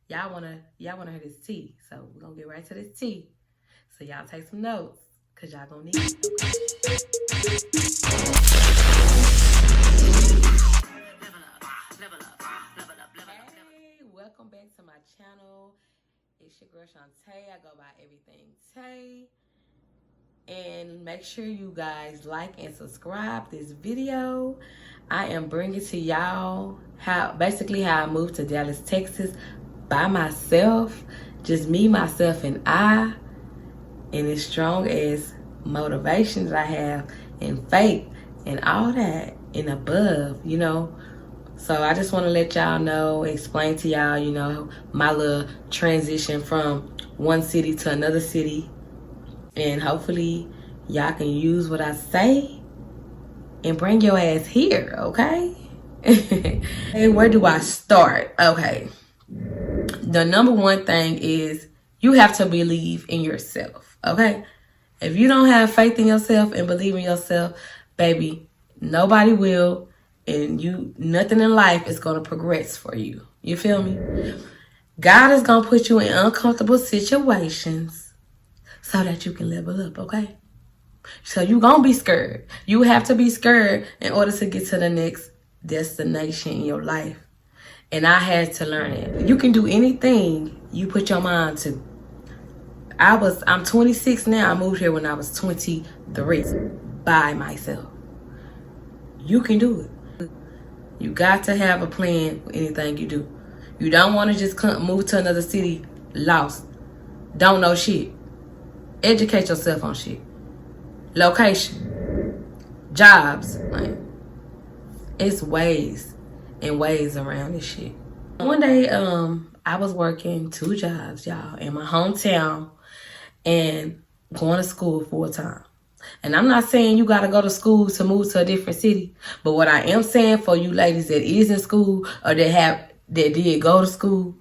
y'all wanna hear this tea. So we're gonna get right to this tea. So y'all take some notes, cause y'all gonna need it. Hey, welcome back to my channel. It's your girl Shantae. I go by everything Tay. And make sure you guys like and subscribe this video. I am bringing to y'all how I moved to Dallas, Texas by myself. Just me, myself, and I. And as strong as motivations I have and faith and all that and above, you know. So I just want to let y'all know, explain to y'all, you know, my little transition from one city to another city. And hopefully y'all can use what I say and bring your ass here, okay? Hey, where do I start? Okay. The number one thing is you have to believe in yourself, okay? If you don't have faith in yourself and believe in yourself, baby, nobody will, and nothing in life is going to progress for you. You feel me? God is going to put you in uncomfortable situations so that you can level up, okay? So you're going to be scared. You have to be scared in order to get to the next destination in your life. And I had to learn it. You can do anything you put your mind to. I'm 26 now. I moved here when I was 23 by myself. You can do it. You got to have a plan for anything you do. You don't want to just move to another city lost. Don't know shit. Educate yourself on shit. Location. Jobs. Like, it's ways and ways around this shit. One day, I was working 2 jobs, y'all, in my hometown and going to school full time. And I'm not saying you got to go to school to move to a different city. But what I am saying for you ladies that is in school or that did go to school,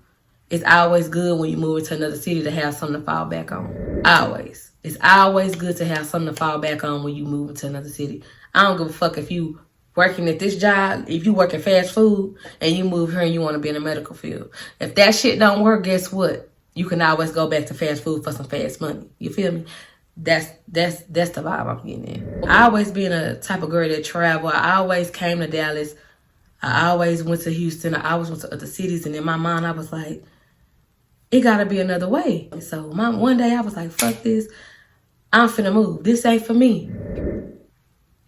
it's always good when you move into another city to have something to fall back on. Always. It's always good to have something to fall back on when you move into another city. I don't give a fuck if you working at this job, if you work in fast food and you move here and you want to be in the medical field. If that shit don't work, guess what? You can always go back to fast food for some fast money. You feel me? That's the vibe I'm getting in. I always been a type of girl that travel. I always came to Dallas. I always went to Houston. I always went to other cities. And in my mind, I was like, it got to be another way. And so one day I was like, fuck this. I'm finna move. This ain't for me.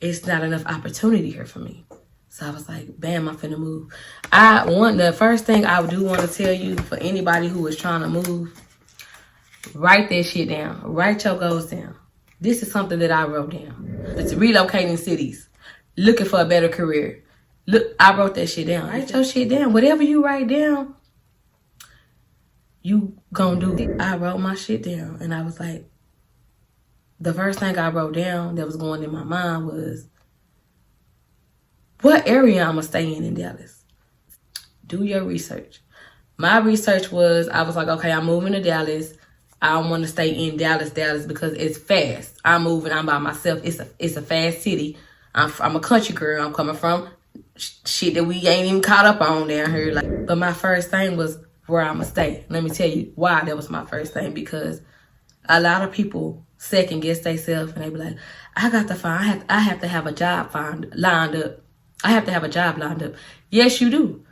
It's not enough opportunity here for me. So I was like, bam, I'm finna move. The first thing I do want to tell you for anybody who is trying to move, write that shit down. Write your goals down. This is something that I wrote down. It's relocating cities, looking for a better career. Look, I wrote that shit down. Write your shit down. Whatever you write down, you gonna do it. I wrote my shit down and I was like, the first thing I wrote down that was going in my mind was, what area I'm going to stay in Dallas? Do your research. My research was, I was like, okay, I'm moving to Dallas. I don't want to stay in Dallas because it's fast. I'm moving. I'm by myself. It's a fast city. I'm a country girl. I'm coming from shit that we ain't even caught up on down here. But my first thing was where I'm going to stay. Let me tell you why that was my first thing. Because a lot of people second guess themselves and they be like, I have to have a job lined up. I have to have a job lined up. Yes, you do.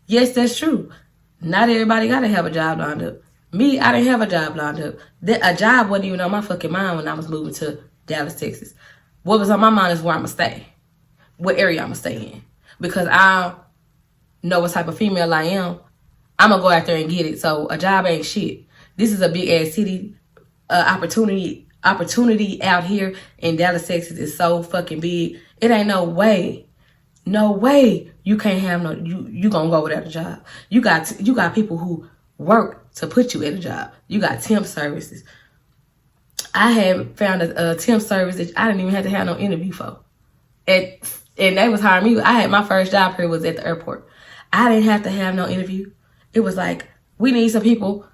Yes, that's true. Not everybody got to have a job lined up. Me, I didn't have a job lined up. A job wasn't even on my fucking mind when I was moving to Dallas, Texas. What was on my mind is where I'm going to stay. What area I'm going to stay in. Because I know what type of female I am. I'm going to go out there and get it. So a job ain't shit. This is a big ass city. Opportunity out here in Dallas, Texas is so fucking big. It ain't no way you can't have you gonna go without a job. You got people who work to put you in a job. You got temp services. I had found a temp service that I didn't even have to have no interview for. And they was hiring me. I had my first job here was at the airport. I didn't have to have no interview. It was like, we need some people.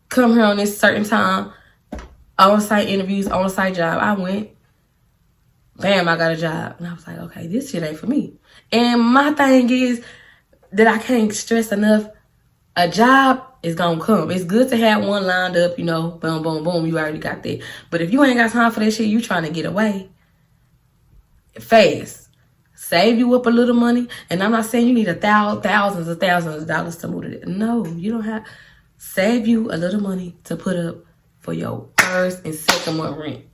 Come here on this certain time. On-site interviews, on-site job. I went. Bam, I got a job. And I was like, okay, this shit ain't for me. And my thing is that I can't stress enough, A job is gonna come. It's good to have one lined up, you know, boom, boom, boom, you already got that. But if you ain't got time for that shit, you trying to get away fast. Save you up a little money. And I'm not saying you need thousands of dollars to move to that. No, you don't have. Save you a little money to put up for your first and second month rent.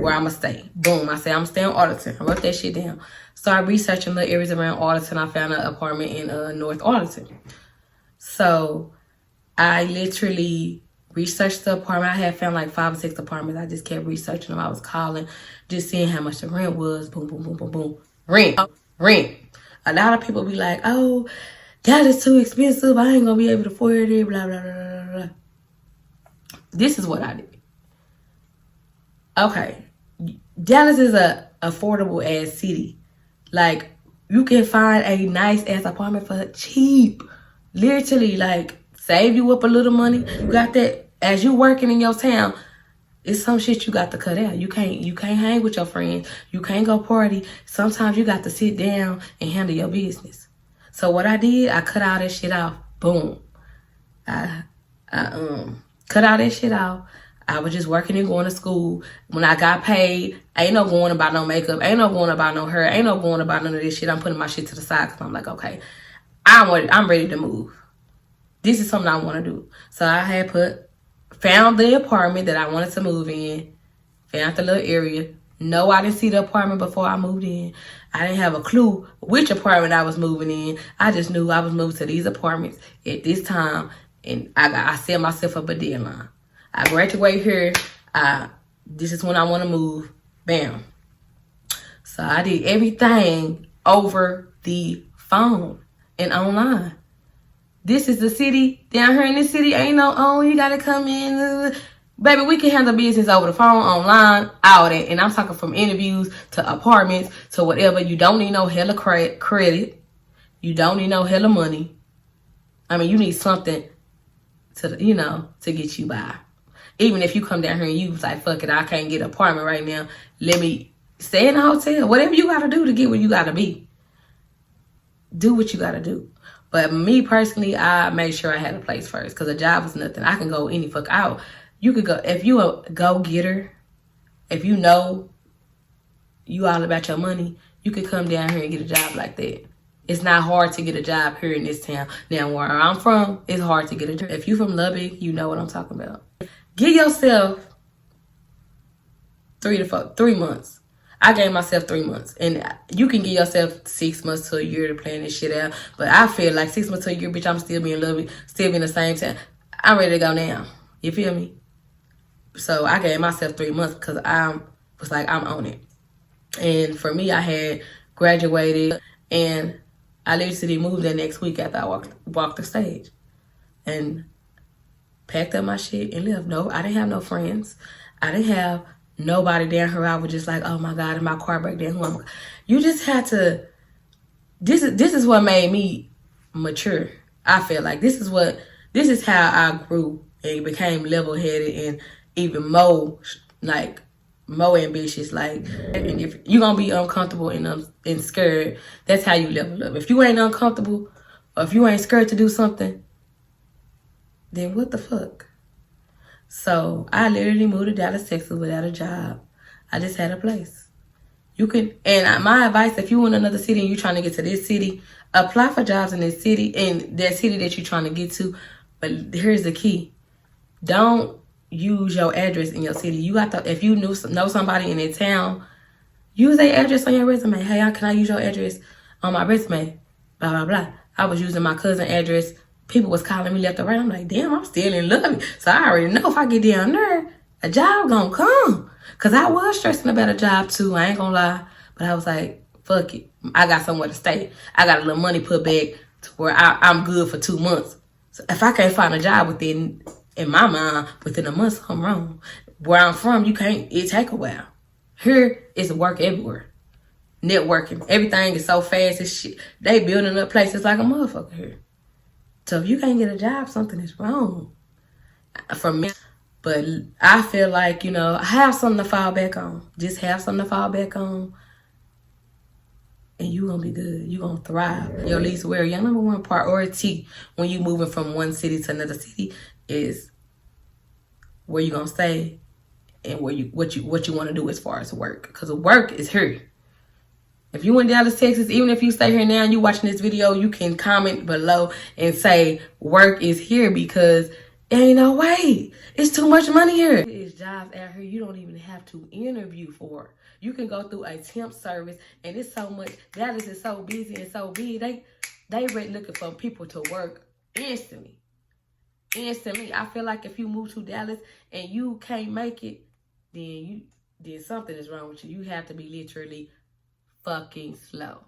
Where I'ma stay. Boom. I say I'm staying in Arlington. I wrote that shit down. Started researching the areas around Arlington. I found an apartment in North Arlington. So I literally researched the apartment. I had found like 5 or 6 apartments. I just kept researching them. I was calling, just seeing how much the rent was. Boom, boom, boom, boom, boom. Rent. A lot of people be like, oh, that is too expensive. I ain't gonna be able to afford it. Blah, blah, blah, blah, blah. This is what I did. Okay. Dallas is a affordable ass city. Like, you can find a nice ass apartment for cheap. Literally, like, save you up a little money. You got that. As you working in your town, it's some shit you got to cut out. You can't hang with your friends. You can't go party. Sometimes you got to sit down and handle your business. So what I did, I cut all that shit off. Boom. I cut all that shit off. I was just working and going to school. When I got paid, ain't no going about no makeup. Ain't no going about no hair. Ain't no going about none of this shit. I'm putting my shit to the side because I'm like, okay, I'm ready to move. This is something I want to do. So I had found the apartment that I wanted to move in, found the little area. No, I didn't see the apartment before I moved in. I didn't have a clue which apartment I was moving in. I just knew I was moving to these apartments at this time, and I set myself up a deadline. I graduate here. This is when I want to move. Bam. So I did everything over the phone and online. This is the city. Down here in this city, ain't no, oh, you gotta come in. Baby, we can handle business over the phone, online, all that. And I'm talking from interviews to apartments to whatever. You don't need no hella credit. You don't need no hella money. I mean, you need something to, you know, to get you by. Even if you come down here and you was like, fuck it, I can't get an apartment right now. Let me stay in a hotel. Whatever you gotta do to get where you gotta be. Do what you gotta do. But me personally, I made sure I had a place first because a job was nothing. I can go any fuck out. You could go, if you a go-getter, if you know you all about your money, you could come down here and get a job like that. It's not hard to get a job here in this town. Now, where I'm from, it's hard to get a job. If you from Lubbock, you know what I'm talking about. Give yourself 3 months. I gave myself 3 months. And you can give yourself 6 months to a year to plan this shit out. But I feel like 6 months to a year, bitch, I'm still being Lubbock, still being the same town. I'm ready to go now. You feel me? So I gave myself 3 months because I was like, I'm on it. And for me, I had graduated and I literally moved the next week after I walked the stage. And packed up my shit and left. No, I didn't have no friends. I didn't have nobody down here. I was just like, oh my God, if my car break down, you just had to, this is what made me mature. I feel like this is how I grew and became level-headed and even more ambitious. Like, and if you're gonna be uncomfortable and scared, that's how you level up. If you ain't uncomfortable or if you ain't scared to do something, then what the fuck? So I literally moved to Dallas, Texas without a job. I just had a place. You can, and my advice, if you in another city and you're trying to get to this city, apply for jobs in this city, in that city that you're trying to get to. But here's the key. Don't use your address in your city. You got to, if you know somebody in their town, use their address on your resume. Hey, can I use your address on my resume? Blah, blah, blah. I was using my cousin's address. People was calling me left or right. I'm like, damn, I'm still in love. So I already know if I get down there, a job gonna come. Because I was stressing about a job too. I ain't gonna lie. But I was like, fuck it. I got somewhere to stay. I got a little money put back to where I'm good for 2 months. So if I can't find a job in my mind, within a month, something wrong. Where I'm from, it take a while. Here, it's work everywhere. Networking. Everything is so fast as shit. They building up places like a motherfucker here. So if you can't get a job, something is wrong. For me. But I feel like, have something to fall back on. Just have something to fall back on. and you gonna be good. You gonna thrive. Your least worry, your number one priority when you moving from one city to another city is where you gonna stay and what you want to do as far as work. Because work is here. If you in Dallas, Texas, even if you stay here now and you watching this video, you can comment below and say work is here, because ain't no way. It's too much money here. There's jobs out here you don't even have to interview for. You can go through a temp service, and it's so much. Dallas is so busy and so big. They really looking for people to work instantly. I feel like if you move to Dallas and you can't make it, then something is wrong with you. You have to be literally fucking slow.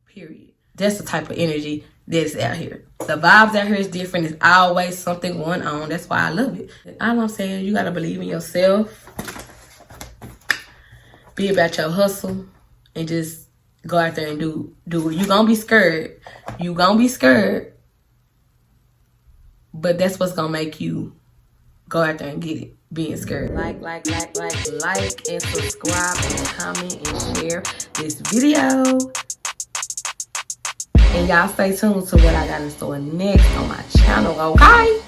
Period. That's the type of energy that's out here. The vibes out here is different. There's always something going on. That's why I love it. All I'm saying, you gotta believe in yourself. Be about your hustle and just go out there and do it. You gonna be scared. You gonna be scared. But that's what's gonna make you go out there and get it. Being scared. Like, and subscribe and comment and share this video. And y'all stay tuned to what I got in store next on my channel, okay?